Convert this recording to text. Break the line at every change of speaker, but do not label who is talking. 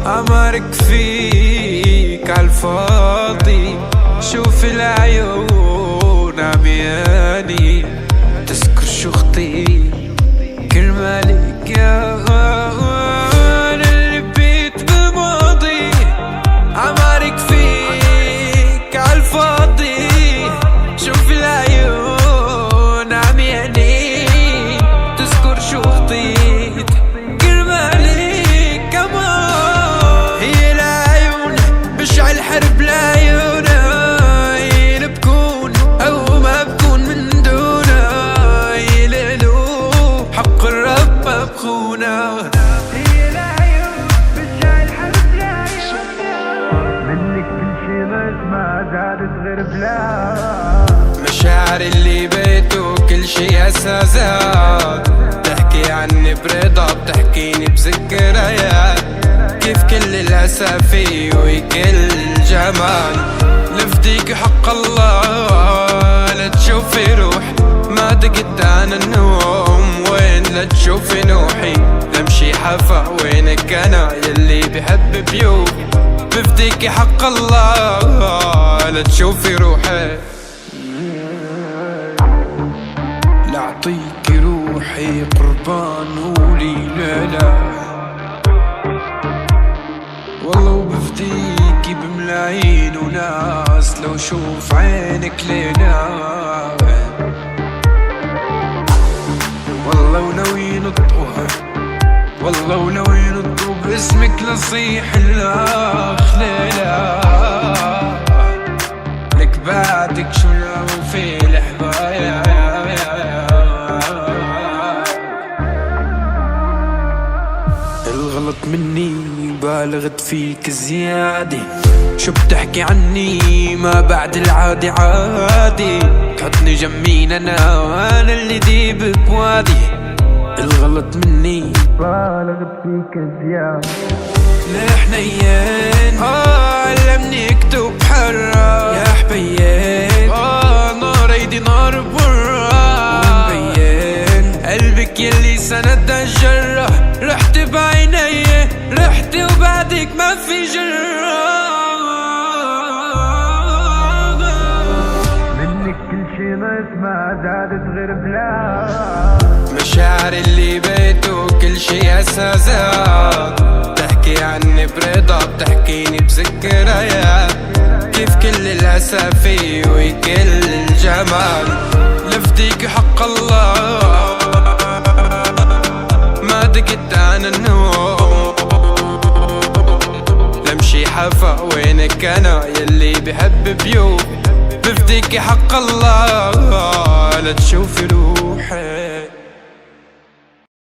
أمرك فيك عالفاضي، شوف العيون عمياني تذكر شو خطير كرمالك يا أنا اللي بيت بماضي. أمرك فيك عالفاضي، شوف العيون عمياني تذكر شو خطيت كرمالك كمان. هي العيون بشعل حرب لعيونها، هي بكون أو ما بكون من دونها، يلقلو حق الرب ما بخونا. هي العيون بشعل حرب لعيونها، منك كل شي ما زادت غير بلا. مشاعر اللي بيته كل شي أساسات، بتحكي عني برضا بتحكيني بذكريات، كيف كل الأسافي وكل الجمال. لفديك حق الله لا تشوفي روحي، ما دقت أنا النوم وين لا تشوفي نوحي. لمشي حفا وينك أنا يلي بحب بيوت، بفديك حق الله لا تشوفي روحي. لأعطيك روحي قربان قولي لا لا، والله وبفديكي بملايين وناس لو شوف عينك لينا. والله وناوي نطوها، والله وناوي نطو باسمك لصيح الاخ ليلى. لك بعدك شو لو في الحبايا، الغلط مني بالغت فيك زيادة، شو بتحكي عني ما بعد العادي عادي. تحطني جمين أنا وأنا اللي ديب بوادي، الغلط مني بالغت فيك زيادة. لحنين علمني اكتب حرة يا حبيين، نار ايدي نار برا مبين. قلبك يلي سند الجرة، رحت بعيني رحت وبعدك ما في جرة. منك كل شي ناقص ما زادت غير بلا. مشاعر اللي بيته كل شي أساسات، بتحكي عني برضا بتحكيني بذكريات، كيف كل الأسافي وكل الجمال. لفديك حق الله ما دقت أنا النوم، لمشي حفا وينك أنا يلي بحب بيوت، بفديك حق الله لا تشوفي روحي.